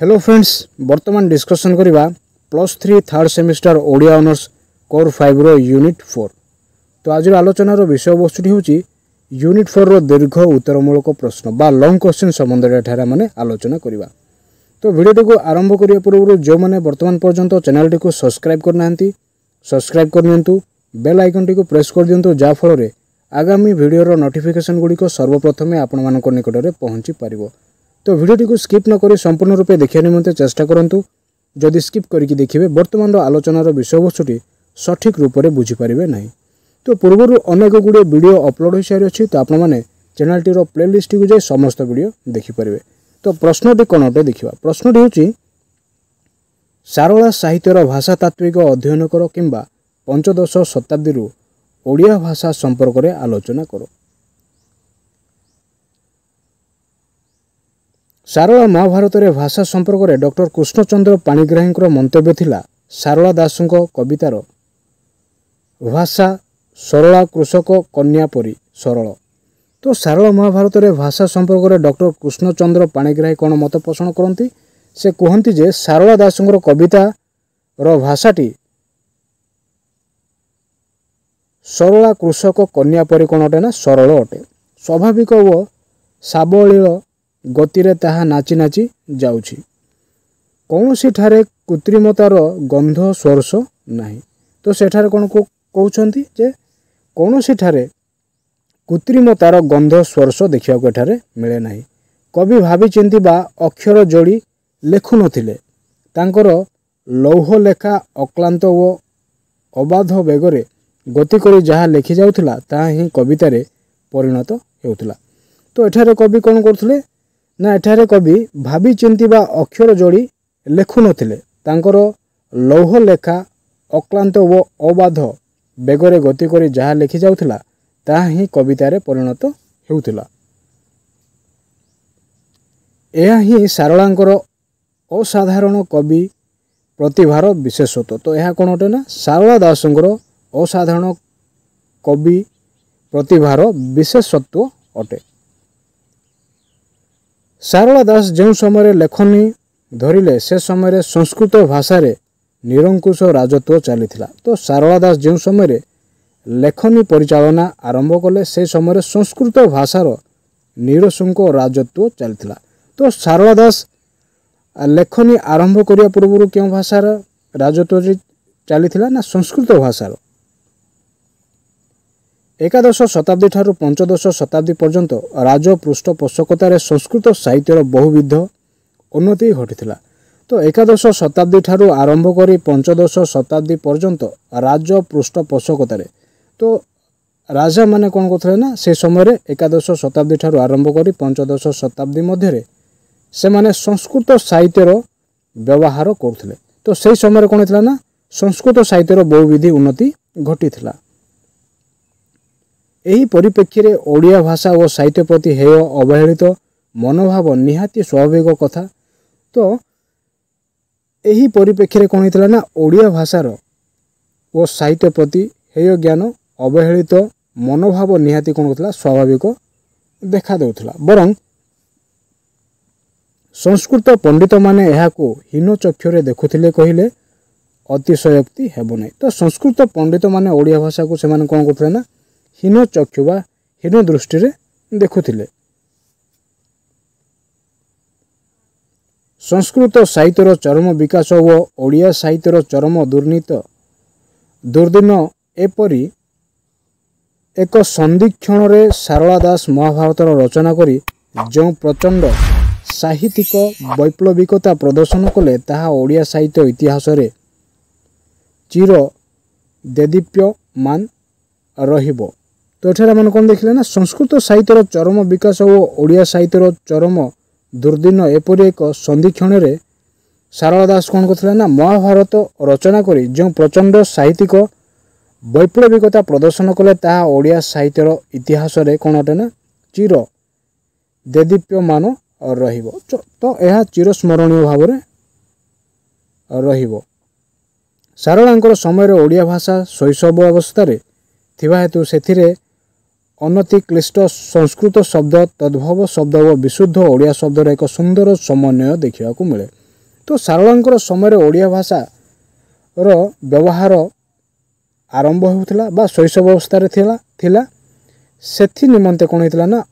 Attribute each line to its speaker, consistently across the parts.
Speaker 1: Hello friends, वर्तमान discussion करिबा +3 third semester Odia honours core 5 रो unit 4। तो आज आलोचनार विषय वस्तुटी होची यूनिट 4 रो दीर्घ उत्तरमूलक प्रश्न बा लॉन्ग क्वेश्चन संबंध रे ठेरा माने आलोचना करिबा। तो वीडियो को आरंभ करिया पूर्व जो माने वर्तमान पर्यंत चैनल टी को सब्सक्राइब करनांती सब्सक्राइब करनियंतु, बेल आइकन टी को प्रेस कर दियंतु जा फल रे आगामी वीडियो रो नोटिफिकेशन गुडी को सर्वप्रथमे आपण मानक निकट रे पहुंची पारिबो। तो वीडियो को स्किप न करी संपूर्ण रूपे देखिया निमंते चेष्टा करंतु। जदि स्किप करिकि देखिबे वर्तमान आलोचनार विषय वस्तुटी सठिक रूप से बुझी पारिबे नहीं। तो पूर्व अनेक गुड़े वीडियो अपलोड हो सारी अच्छी, तो आपण माने चैनल टी रो प्लेलिस्ट को जाई समस्त वीडियो देखि पारिबे। तो प्रश्नटी कोन अटे देखिबा। प्रश्नटी होची सारला साहित्यर भाषातात्विक अध्ययन कर किंबा पंचदश शताब्दी रु ओडिया भाषा संपर्क रे आलोचना करो। सारला महाभारत रे भाषा संपर्क रे डॉक्टर कृष्णचंद्र पाणिग्राही मंतव्य थिला सारला दासଙ୍କ कवितार भाषा सरला कृषक कन्या परी सरल। तो सारला महाभारत रे भाषा संपर्क रे डॉक्टर कृष्णचंद्र पाणिग्राही कोन मत पोषण करती। से कहती जे सारला दासଙ୍କ कविता रो भाषाटी सरला कृषक कन्या परी कोन अटे ना सरल अटे। स्वाभाविक व साबलील गतिरे ताहा नाची नाची जाउछि। कौनसी ठारे कृत्रिमतार गंध स्पर्श नाही। तो सेठारे कोन को कहउछंती जे कौनसी ठारे कृत्रिमतार गंध स्पर्श देखिया को एठारे मिले नाही। कवि भाबी चिंती बा अक्षर जोड़ी लेखु नथिले। तांकर लौह लेखा अक्लांत व अबाध बेगरे गति करी जहा लेखि जाउथिला ताहा ही कवितारे परिणत हेउथिला। तो एठारे कवि कोन करथले ना एठारे कवि भाबी चिंती बा अक्षर जोड़ी लेखु नथिले। तांकर लौह लेखा अक्लांत व अबाध बेगरे गति करी जहा लेखि जाउथिला ताहा ही कवितारे परिणत हेउथिला। एहा ही सारलांकर असाधारण कवि प्रतिभार विशेषत्व। तो यह कौन अटे ना सारला दासଙ୍କର असाधारण कवि प्रतिभार विशेषत्व अटे। सारला दास जो समय लेखनी धरिले से समय संस्कृत भाषा रे निरंकुश राजत्व चलीथिला। तो सारला दास जो समय लेखनी परिचालना आरंभ कले से समय संस्कृत भाषार निरंकुश राजत्व चलीथिला। तो सारला दास लेखनी आरंभ करिया पूर्व क्यों भाषार राजत्व चलीथिला ना संस्कृत भाषार। एकादश शताब्दी ठारू पंचदश शताब्दी पर्यंत राज पृष्ठपोषकतार संस्कृत साहित्यर बहुविध उन्नति घटिथिला। तो एकादश शताब्दी ठारू आरंभ करी पंचदश शताब्दी पर्यंत राज पृष्ठपोषकतार तो राजा माने कौन करथिले ना से समय एकादश शताब्दी ठारू आरंभ करी पंचदश शताब्दी मध्य से माने संस्कृत साहित्यर व्यवहार करथिले। तो से समय कौन थिला ना संस्कृत साहित्यर बहुविध उन्नति घटिथिला। एही परिप्रेक्षी रे ओडिया भाषा और साहित्य प्रति हेय अवहेलित मनोभाव निहाती स्वाभाविक कथा। तो एही परिप्रेक्षी रे कोन हितला ना ओडिया भाषार और साहित्य प्रति हेय ज्ञान अवहेलित मनोभाव निहाती कोन होतला स्वाभाविक देखा देउथला। बरं संस्कृत पंडित माने एहाको हीन चक्षुरे देखुथिले कहिले अतिशयोक्ति हेबो नै। तो संस्कृत पंडित माने ओडिया भाषा को सेमाने कोन करथले ना हीन चक्षु बा हीन दृष्टि रे देखुथिले। संस्कृत साहित्यर चरम विकास व ओडिया साहित्यर चरम दुर्दिन एपरी एक संधिक्षण रे सारला दास महाभारतर रचना करी जो प्रचंड साहित्यिक वैप्लविकता प्रदर्शन कले ताहा ओडिया साहित्य इतिहास रे चिर देदीप्यमान रहिबो। तो एठारे मन कोन देखिले ना संस्कृत साहित्यर चरम विकास और ओडिया साहित्यर चरम दुर्दिन एपरी एक संधिक्षण रे सारला दास कोन करथिले ना महाभारत रचना करी जो प्रचंड साहित्यिक वैप्लविकता प्रदर्शन कले ताहा ओडिया साहित्यर इतिहास रे कोन अटे ना चिर देदीप्यमान रहिबो। तो यह चिरस्मरणीय भाव रे रहिबो। सारलांकर समय रे ओडिया भाषा शैशव अवस्था रे थिबा हेतु सेथिरे अनति क्लिष्ट संस्कृत शब्द तद्भव शब्द और विशुद्ध ओडिया शब्दर एक सुंदर समन्वय देखा मिले। तो सारଳାंकर समय ओडिया भाषा रो व्यवहार आरंभ होउथिला बा शैशव अवस्था थिला सेथि निमंते कोन हेतिला ना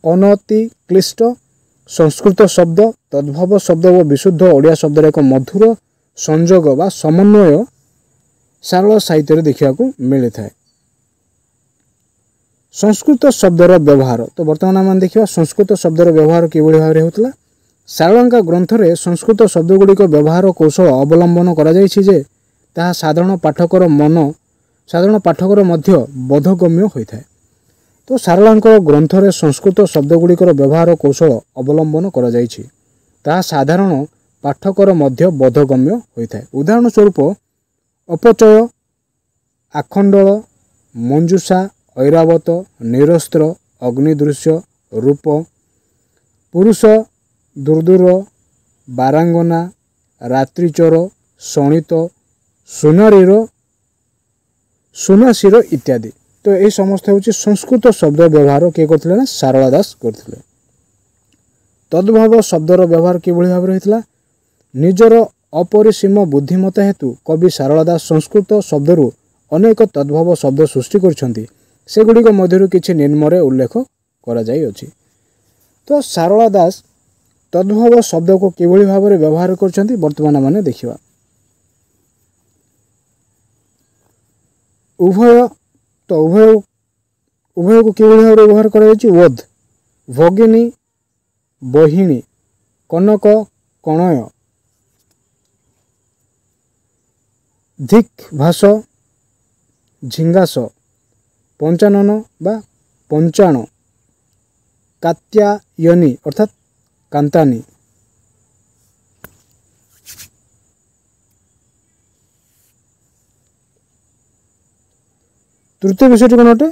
Speaker 1: अनति क्लिष्ट संस्कृत शब्द तद्भव शब्द व विशुद्ध ओडिया शब्द एक मधुर संयोग बा समन्वय सारला साहित्य देखा मिली थाए। संस्कृत शब्दर व्यवहार तो बर्तमान आम देखा संस्कृत शब्दर व्यवहार किभली भाव होता सारलांका ग्रंथ में संस्कृत शब्दगुड़िक व्यवहार कौशल अवलंबन करा साधारण पाठकर मध्य बोधगम्य होता है। तो सारलांकर ग्रंथ में संस्कृत शब्दगुड़िकर व्यवहार कौशल अवलंबन करा साधारण पाठकर मध्य बोधगम्य होता है। उदाहरण स्वरूप अपचय आखंडल मंजूषा ऐरावत निरस्त्र अग्निदृश्य रूप पुरुष दुर्दूर बारांगना रात्रिचोर शणित सुनाशीर इत्यादि। तो ये समस्त हूँ संस्कृत शब्द व्यवहार किए करते ना सारला दास करते। तद्भव शब्दर व्यवहार किभली भाव होता निजर अपरिसीम बुद्धिमत्ता हेतु कवि सारला दास संस्कृत शब्दरू अनेक तद्भव शब्द सृष्टि करछन्ति सेगुड़िक मध्यरु किछि निम्नरे उल्लेख करा जाई अछि। तो सारला दास तद्भव शब्द को किभली भाव व्यवहार करछन्ति वर्तमान माने देखिबा। उभय को किभली भाव व्यवहार करा जायछि वध भगिनी बहिणी कनक कणय धिक भाष झिंगास पंचानन बा पंचाण कात्यायनी अर्थात कांतानी। तृतीय विषय कौन अटे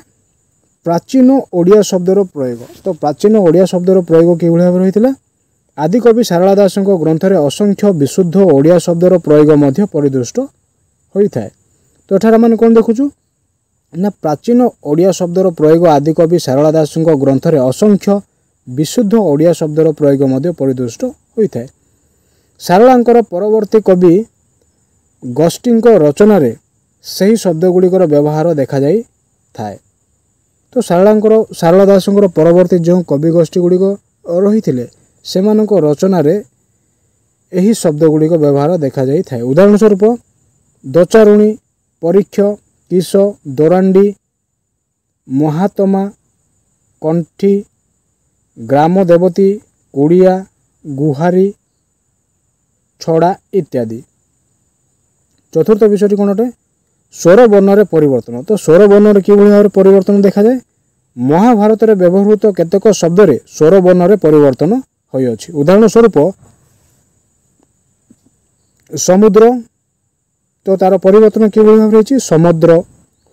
Speaker 1: प्राचीन ओडिया शब्दर प्रयोग। तो प्राचीन ओडिया शब्दर प्रयोग कि भाव रही आदिकवि सारला दास ग्रंथ में असंख्य विशुद्ध ओडिया शब्दर प्रयोग मध्य परिदृष्ट होता है। तो एठार मैंने कौन देखुचु ना प्राचीन ओडिया शब्दर प्रयोग आदिकवि सारला दास ग्रंथ में असंख्य विशुद्ध ओडिया शब्दर प्रयोग मध्य परिदृष्ट होता है। सारलांकर परवर्ती कवि गोष्ठी रचना सही शब्दगुड़िकर व्यवहार देखा जाई थाए। तो सारला दास परवर्ती जो कवि गोष्ठी गुड़िक रही से रचना यही शब्दगुड़िक व्यवहार देखा जाई थाए। उदाहरण स्वरूप दचारुणी परीक्ष किस दोरांडी महात्मा कंठी ग्राम देवती कुड़िया गुहारी छड़ा इत्यादि। चतुर्थ विषय कौन अटे स्वर वर्ण परिवर्तन। तो स्वर वर्ण कि भाव परिवर्तन देखा जाए महाभारत में व्यवहृत केतेक शब्द रे स्वर वर्ण परिवर्तन होइअछि। उदाहरण स्वरूप समुद्र तो तार परिवर्तन कि भाव रही समुद्र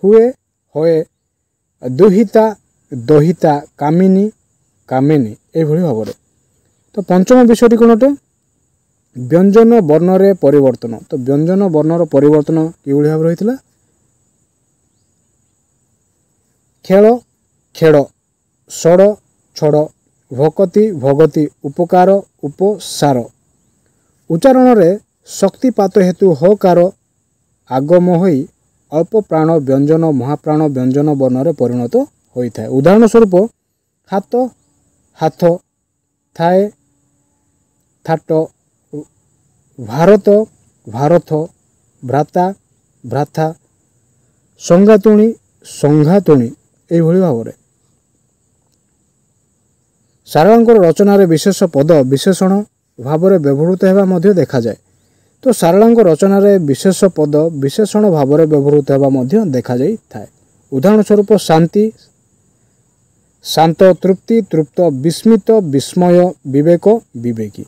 Speaker 1: हुए होए दुहिता दहिता कामिनी कामिनी एभली भाव। तो पंचम विषय कौन अटे व्यंजन वर्ण रे परिवर्तन। तो व्यंजन वर्णर परिवर्तन कि भाव रही खेल खेड़ सड़ छड़ भकति भगति उपकार उपसार। उच्चारण रे शक्तिपात हेतु हकार आगम होई अल्प प्राण व्यंजन महाप्राण व्यंजन वर्ण परिणत होता है। उदाहरण स्वरूप हाथ हाथ थाए थाट भारत भारत भ्राता भ्राता संगातुणी संघातुणी एभली भाव। सारलांकर रचना विशेष पद विशेषण भाव व्यवहृत होगा मध्य देखा जाए। तो सारलांक रचना विशेष पद विशेषण भाव व्यवहृत होगा मध्य देखा जाई थाए। उदाहरण स्वरूप शांति शांत तृप्ति तृप्त विस्मित विस्मय विवेक विवेकी।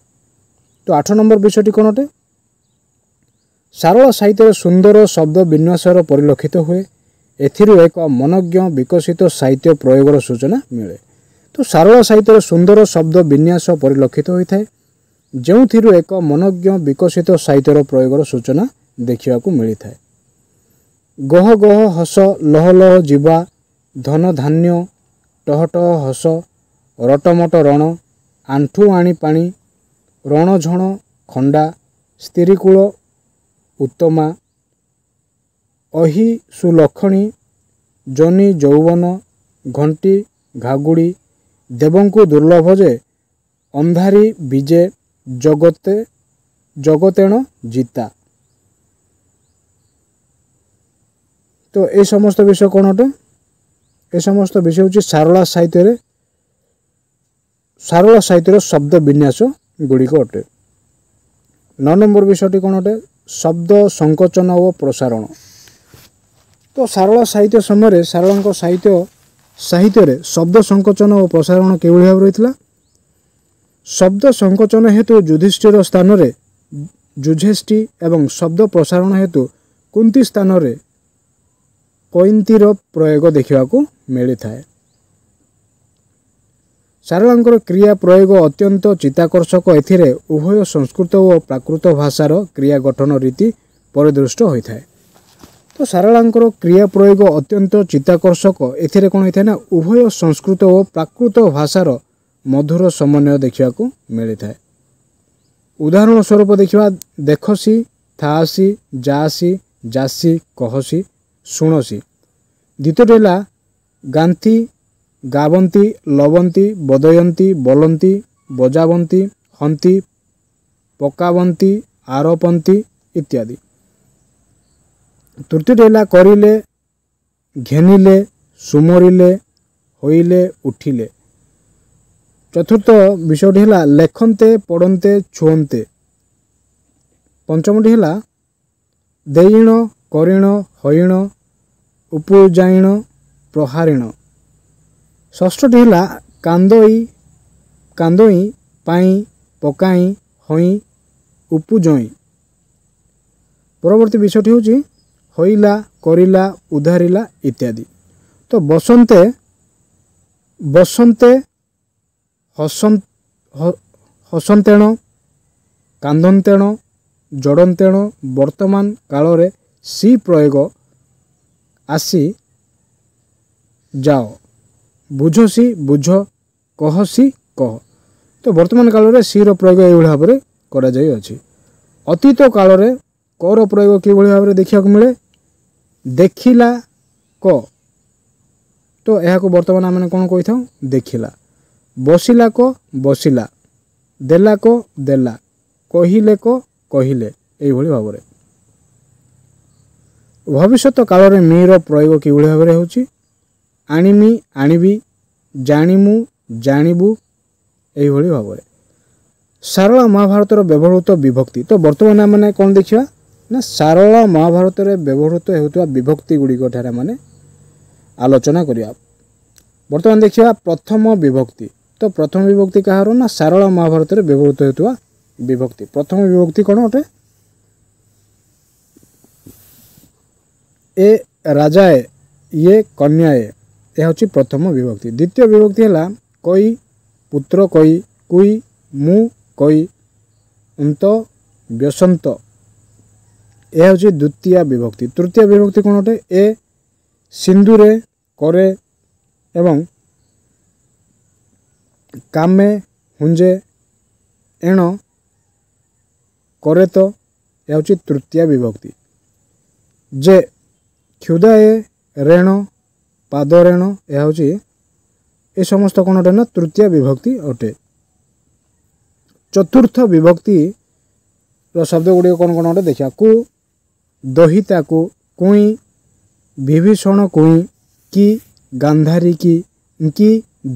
Speaker 1: तो 8 नंबर विषयटी कौन अटे सारला साहित्य सुंदर शब्द विन्यासर परिलक्षित हुए एथिरु एक मनज्ञ विकसित साहित्य प्रयोगर सूचना मिले। तो सारला साहित्य सुंदर शब्द विन्यास परिलक्षित होता है जो एक मनज्ञ विकसित साहित्यर प्रयोगर सूचना देखा मिलता है। गह गह हस लह लह जीवा धन धान्य टहटह हस रटमट रण आंठू आणी पाणी रण झण खंडा ସ୍ତ୍ରୀକୂଳ ଉତ୍ତମା, ଅହି ସୁଲକ୍ଷଣୀ, ଜନି ଯୌବନ, ଘଣ୍ଟି ଘାଗୁଡ଼ି, ଦେବଙ୍କୁ ଦୁର୍ଲଭ ଯେ, ଅନ୍ଧାରୀ ବିଜେ, ଜଗତେଣ ଜିତା। তো এই সমস্ত বিষয় কোন অটে? এই সমস্ত বিষয় হচ্ছে সারলা সাহিত্যর শব্দ বিন্যাস গুড়িক অটে। 9 নম্বর বিষয়টি কোন অটে? শব্দ সংকোচন ও প্রসারণ। তো সারলা সাহিত্য সময় সারলাঙ্ক সাহিত্যরে শব্দ সংকোচন ও প্রসারণ কিভাবে ভাবে রয়েছিল? শব্দ সংকোচন হেতু যুধিষ্ঠির স্থাନରେ যুঝେষ্টি এবং শব্দ প্রসাରଣ ହେତୁ କୁନ୍ତୀ ସ୍ଥାନରେ କୈନ୍ତିର ପ୍ରୟୋଗ ଦେଖିବାକୁ ମିଳିଥାଏ। ସାରଳାଙ୍କର କ୍ରିୟା ପ୍ରୟୋଗ ଅତ୍ୟନ୍ତ ଚିତ୍ତାକର୍ଷକ। ଏଥିରେ ଉଭୟ ସଂସ୍କୃତ ଓ ପ୍ରାକୃତ ଭାଷାର କ୍ରିୟା ଗଠନ ରୀତି ପରିଦୃଷ୍ଟ ହୋଇଥାଏ। ତ ସାରଳାଙ୍କର କ୍ରିୟା ପ୍ରୟୋଗ ଅତ୍ୟନ୍ତ ଚିତ୍ତାକର୍ଷକ। ଏଥିରେ କ'ଣ ହୋଇଥାଏ ନା ଉଭୟ ସଂସ୍କୃତ ଓ ପ୍ରାକୃତ ଭାଷାର ମଧୁର ସମନ୍ୱୟ ଦେଖିବାକୁ ମିଳିଥାଏ। ଉଦାହରଣ ସ୍ୱରୂପ ଦେଖିବା, ଦେଖସି, ଥାଆସି, ଯାଆସି, ଯାସି, କହସି, ଶୁଣସି। ଦ୍ୱିତୀୟଟି ହେଲା ଗାନ୍ତି, ଗାବନ୍ତି, ଲବନ୍ତି, ବଦୟନ୍ତି, ବୋଲନ୍ତି, ବଜାବନ୍ତି, ହନ୍ତି, ପକାବନ୍ତି, ଆରୋପନ୍ତି ଇତ୍ୟାଦି। ତୃତୀୟଟି ହେଲା କରିଲେ, ଘେନିଲେ, ସୁମରିଲେ, ହୋଇଲେ, ଉଠିଲେ। ଚତୁର୍ଥ ବିଷୟଟି ହେଲା ଲେଖନ୍ତେ, ପଢ଼ନ୍ତେ, ଛୁଅନ୍ତେ। ପଞ୍ଚମଟି ହେଲା ଦେଇଣ, କରିଣ, ହଇଣ, ଉପୁଜାଇଣ, ପ୍ରହାରିଣ। ଷଷ୍ଠଟି ହେଲା କାନ୍ଦୋଇ, ପାଇଁ, ପକାଇ, ହଇଁ, ଉପୁଜଇଁ। ପରବର୍ତ୍ତୀ ବିଷୟଟି ହେଉଛି ହୋଇଲା, କରିଲା, ଉଦ୍ଧାରିଲା ଇତ୍ୟାଦି। ତ ବସନ୍ତେ ହସନ୍ତେଣ, କାନ୍ଦନ୍ତେଣ, ଜଡ଼ନ୍ତେଣ। ବର୍ତ୍ତମାନ କାଳରେ ସି ପ୍ରୟୋଗ ଆସି, ଯାଅ, ବୁଝସି, ବୁଝ, କହସି, କହ। ତ ବର୍ତ୍ତମାନ କାଳରେ ସିର ପ୍ରୟୋଗ ଏଇଭଳି ଭାବରେ କରାଯାଇଅଛି। ଅତୀତ କାଳରେ କର ପ୍ରୟୋଗ କିଭଳି ଭାବରେ ଦେଖିବାକୁ ମିଳେ? ଦେଖିଲା କ, ତ ଏହାକୁ ବର୍ତ୍ତମାନ ଆମେ କ'ଣ କହିଥାଉ? ଦେଖିଲା। ବସିଲା କ, ବସିଲା। ଦେଲା କ, ଦେଲା। କହିଲେ କ, କହିଲେ। ଏଇଭଳି ଭାବରେ। ଭବିଷ୍ୟତ କାଳରେ ମିର ପ୍ରୟୋଗ କିଭଳି ଭାବରେ ହେଉଛି? ଆଣିମି, ଆଣିବି, ଜାଣିମୁ, ଜାଣିବୁ। ଏଇଭଳି ଭାବରେ। ସାରଳା ମହାଭାରତର ବ୍ୟବହୃତ ବିଭକ୍ତି। ତ ବର୍ତ୍ତମାନ ଆମେ କ'ଣ ଦେଖିବା ନା ସାରଳା ମହାଭାରତରେ ବ୍ୟବହୃତ ହେଉଥିବା ବିଭକ୍ତି ଗୁଡ଼ିକ ଠାରେ ମାନେ ଆଲୋଚନା କରିବା। ବର୍ତ୍ତମାନ ଦେଖିବା ପ୍ରଥମ ବିଭକ୍ତି। ତ ପ୍ରଥମ ବିଭକ୍ତି କାହାର? ନା ସାରଳା ମହାଭାରତରେ ବ୍ୟବହୃତ ହେଉଥିବା ବିଭକ୍ତି। ପ୍ରଥମ ବିଭକ୍ତି କ'ଣ ଅଟେ? ଏ ରାଜାଏ, ଇଏ କନ୍ୟାଏ। ଏହା ହେଉଛି ପ୍ରଥମ ବିଭକ୍ତି। ଦ୍ୱିତୀୟ ବିଭକ୍ତି ହେଲା କଇ, ପୁତ୍ର କଇ, କୁଇ, ମୁଁ କଇ, ଅନ୍ତ, ବ୍ୟସନ୍ତ। ଏହା ହେଉଛି ଦ୍ୱିତୀୟ ବିଭକ୍ତି। ତୃତୀୟ ବିଭକ୍ତି କ'ଣ ଅଟେ? ଏ ସିନ୍ଦୁରେ, କରେ ଏବଂ କାମେ, ହୁଞ୍ଜେ, ଏଣ, କରେତ। ଏହା ହେଉଛି ତୃତୀୟ ବିଭକ୍ତି। ଯେ କ୍ଷୁଦାଏ, ରେଣ, ପାଦରେଣ। ଏହା ହେଉଛି ଏ ସମସ୍ତ କ'ଣ ଅଟେ ନା ତୃତୀୟ ବିଭକ୍ତି ଅଟେ। ଚତୁର୍ଥ ବିଭକ୍ତିର ଶବ୍ଦ ଗୁଡ଼ିକ କ'ଣ କ'ଣ ଅଟେ ଦେଖିବା। କୁ, ଦହିତାକୁ, କୁଇଁ, ବିଭୀଷଣ କୁଇଁ, କି, ଗାନ୍ଧାରୀ କି,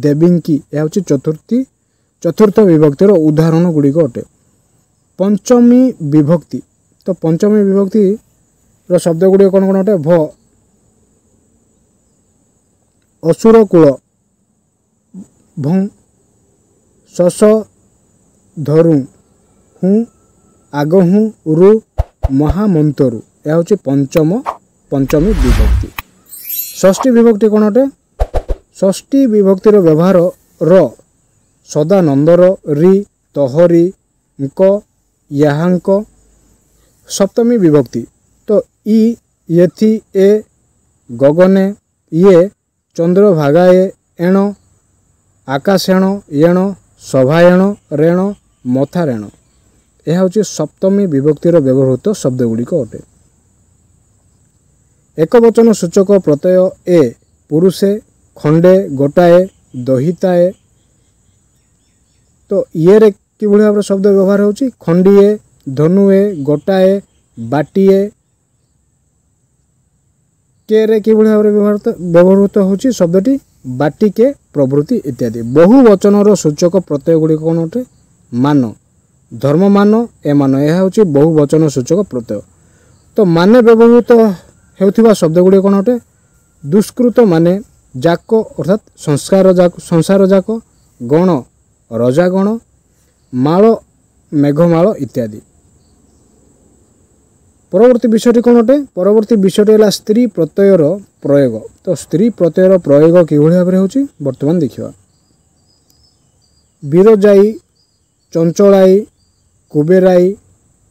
Speaker 1: ଦେବୀଙ୍କି। ଏହା ହେଉଛି ଚତୁର୍ଥ ବିଭକ୍ତିର ଉଦାହରଣ ଗୁଡ଼ିକ ଅଟେ। ପଞ୍ଚମୀ ବିଭକ୍ତି। ତ ପଞ୍ଚମୀ ବିଭକ୍ତିର ଶବ୍ଦ ଗୁଡ଼ିକ କ'ଣ କ'ଣ ଅଟେ? ଭ, ଅସୁର କୂଳ, ଭଂ, ଶଶ, ଧରୁ, ହୁଁ, ଆଗହୁଁ, ରୁ, ମହାମନ୍ତରୁ। ଏହା ହେଉଛି ପଞ୍ଚମୀ ବିଭକ୍ତି। ଷଷ୍ଠୀ ବିଭକ୍ତି କ'ଣ ଅଟେ? ଷଷ୍ଠୀ ବିଭକ୍ତିର ବ୍ୟବହାର ର, ସଦାନନ୍ଦର, ରି, ତହରି, ଙ୍କ, ୟାହାଙ୍କ। ସପ୍ତମୀ ବିଭକ୍ତି। ତ ଇ, ୟେଥି, ଏ, ଗଗନେ, ଇଏ, ଚନ୍ଦ୍ରଭାଗାଏ, ଏଣ, ଆକାଶେଣ, ଏଣ, ସଭାଏଣ, ରେଣ, ମଥାରେଣ। यह हूँ सप्तमी विभक्तिर व्यवहृत शब्द गुड़िक अटे। एक वचन सूचक प्रत्यय ए पुरुषे खंडे गोटाए दहिताए। तो ये रे कि भाव में शब्द व्यवहार होची खंडीए धनुए गोटाए बाटीए। के रे कि भाव में व्यवहृत होची शब्दटी बाटिके प्रभृति इत्यादि। बहुवचन सूचक प्रत्यय गुड़िक कौन अटे मान धर्म मान ए मान यह हूँ बहुवचन सूचक प्रत्यय। तो माने व्यवहृत होउथिबा शब्द गुड़िक कौन अटे दुष्कृत माने जाक अर्थात संसार जाक गण रजागण माल मेघमाल इत्यादि। परवर्ती विषयटी कौन अटे परवर्ती विषयटी है स्त्री प्रत्ययर प्रयोग। तो स्त्री प्रत्ययर प्रयोग किभଳି भाव में होची वर्तमान देखिबा। बीरजाई चंचलाई कुबेराई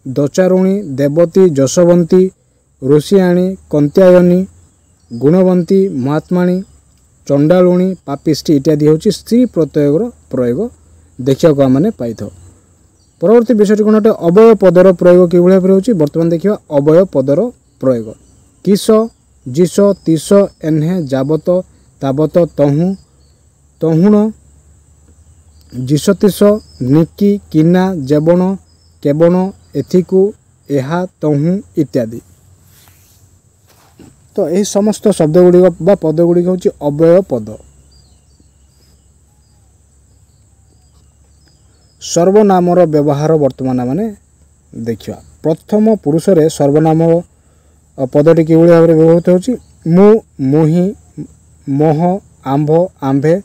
Speaker 1: दचारुणी देवती जशवंती ऋषियाणी कंत्यायनी गुणवंती महात्माणी चंडालुणी पापिष्टी इत्यादि होची स्त्री प्रत्ययर प्रयोग देखिया को आमने पाइथो। परवर्ती विषयटी कौन अटे अवय पदर प्रयोग किभଳି भाव में होची वर्तमान देखिबा। अवय पदर प्रयोग किस जिस तीस एन्हे जाबत ताबत तहु तहुण जिसतीस निकी किना जेबण केबण एथिकु एहा तहु इत्यादि। तो यही समस्त शब्द गुड़िक बा पद गुड़िक होची अव्यय पद। सर्वनामर व्यवहार वर्तमान माने देखिया। प्रथम पुरुष रे सर्वनाम पदटी कि भाव में व्यवहृत होची मु मुहि मोह आंभ आंभे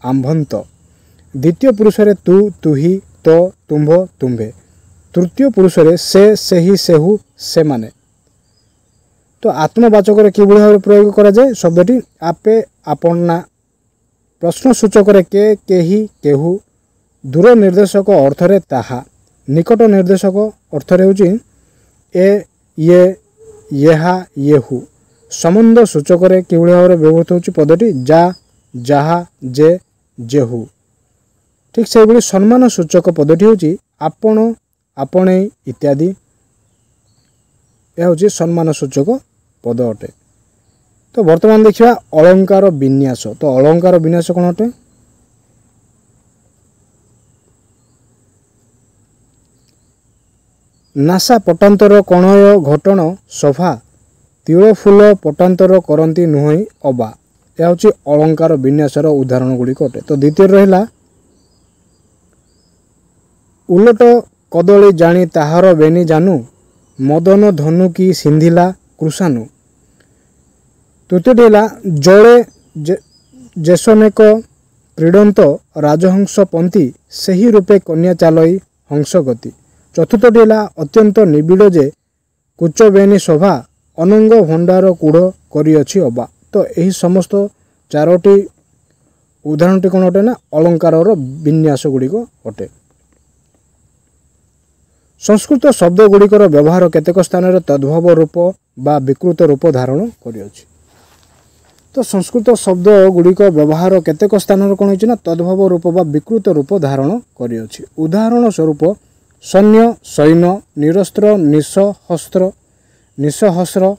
Speaker 1: आंभंत। द्वितीय पुरुष रे तू तुही तो तुम्भ तुम्भे। तृतीय पुरुष रे से सेही सेहु से माने। तो आत्मवाचक रे कि भाव में प्रयोग करा जाए शब्दटी आपे आपन्ना। प्रश्न सूचक रे के केही केहू। दूर निर्देशक अर्थ रे ताहा। निकट निर्देशक अर्थ रे होची ए ये येहा येहु। संबंध सूचक रे कि भाव में व्यवहृत होची पदटी जा जाहा जे जेहु। ठीक से भाई सम्मान सूचक पदटी होची आपण आपणे इत्यादि। यह होची सम्मान सूचक पद अटे। तो वर्तमान देखिया अलंकार विन्यास। तो अलंकार विन्यास कौन अटे नासा पटांतर कणय घटण सभा तिल फूल पटांतर करती नुहई अबा। यह हूँ अलंकार विन्यासर उदाहरण गुड़िक अटे। तो द्वितीय रहा उलट कदली जानी ताहार बेनी जानू मदन धनु की सिंधिला कृषाणु। तृतीय है जड़े जेसनेक क्रीडंत राजहंस पंथी सही रूपे कन्या चालई हंस गति। चतुर्थटी है अत्यंत निबिड़ जे कुच बेनी सभा अनंग भंडार कूढ़ करिअछि अबा। तो यही समस्त चारोटी उदाहरणटी कौन अटे ना अलंकार विन्यास गुड़िक अटे। संस्कृत शब्द गुड़िकर व्यवहार केतेक स्थान में तद्भव रूप बा विकृत रूप धारण करिअछि। तो संस्कृत शब्द गुड़िक व्यवहार केतेक स्थान में कौन होछि ना तद्भव रूप बा विकृत रूप धारण करिअछि। उदाहरण स्वरूप सैन्य सैन्य निरस्त्र निसहस्त्र निसहस्र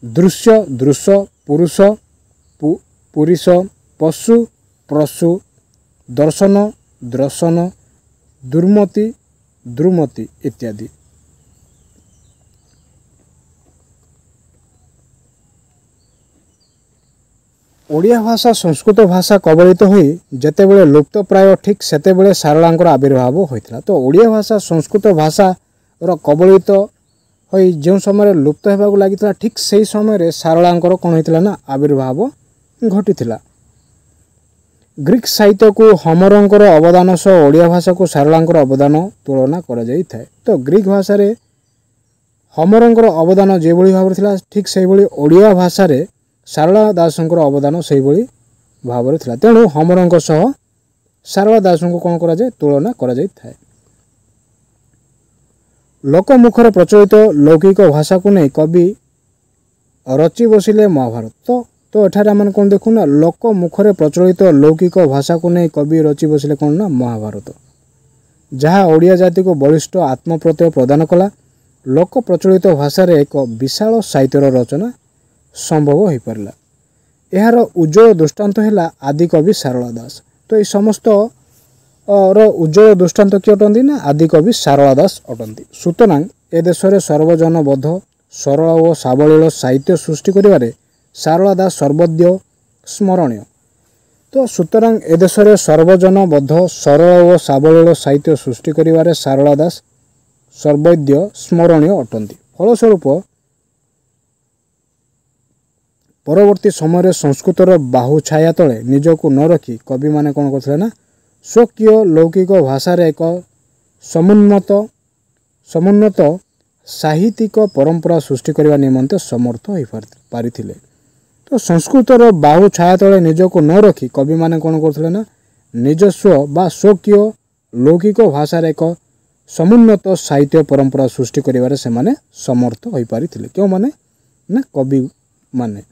Speaker 1: दृश्य दृश्य पुरुष पुरुष पशु प्रसु दर्शन दर्शन दुर्मति द्रुमति इत्यादि। ओडिया भाषा संस्कृत भाषा कबलित होई जेतेबेले लुप्त प्राय ठीक सेतेबेले सारलांकर आविर्भाव होइतला। तो ओडिया भाषा संस्कृत भाषा रो कबलित होई जो समय लुप्त हेबाकु लागितला ठीक सेही समय सारलांकर कोन होइतला ना आविर्भाव घटितला। ग्रीक साहित्य को हमरंकर अवदान सह ओडिया भाषा को सारलांकर अवदान तुलना करा जाई थाए। तो ग्रीक भाषा रे हमरंकर अवदान जे भली भाव थिला ठीक सेही भली ओडिया भाषा रे सारला दासंकर अवदान सेही भली भाव रे थिला। तेणु हमरंक सह सारला दासंको कोन करा जाय तुलना करा जाई थाए। लोकमुखर प्रचलित लौकिक भाषा को नहीं कवि रचि बसिले महाभारत। तो एठारे आम कौन देखु ना लोक मुखरे प्रचलित लौकिक भाषा को नहीं कवि रचि बसिले कौन ना महाभारत। जहाँ ओडिया जाति को बलिष्ठ आत्मप्रत्यय प्रदान कला। लोक प्रचलित भाषा रे एक विशाल साहित्यर रचना संभव हो पारला। यार उज्जवल दृष्टांत है आदिकवि सारला दास। तो ये समस्त उज्जवल दृष्टांत किए अटंती ना आदिकवि सारला दास अटंती। सुतरां ए देश में सर्वजनबद्ध सरल और सावलील साहित्य सृष्टि करिवारे सारला दास सर्वज्ञ स्मरणीय। तो सुतरां ए देश में सर्वजनबद्ध सरल और सावलील साहित्य सृष्टि करिवारे सारला दास सर्वज्ञ स्मरणीय अटंती। फलस्वरूप परवर्ती समय संस्कृतर बाहु छाया तले निजको न रखी कवि माने कौन करथिले ना स्वकीय लौकिक भाषा एक समुन्नत साहित्यिक परंपरा सृष्टि करने निमंते समर्थ हो पारिथिले। तो संस्कृतर बाहु छाया तले निजको न रखी कवि माने कौन करथिले ना निजस्व बा स्वकीय लौकिक भाषा एक समुन्नत साहित्य परंपरा सृष्टि करिवारे से माने समर्थ हो पारिथिले। क्यों माने ना कवि माने।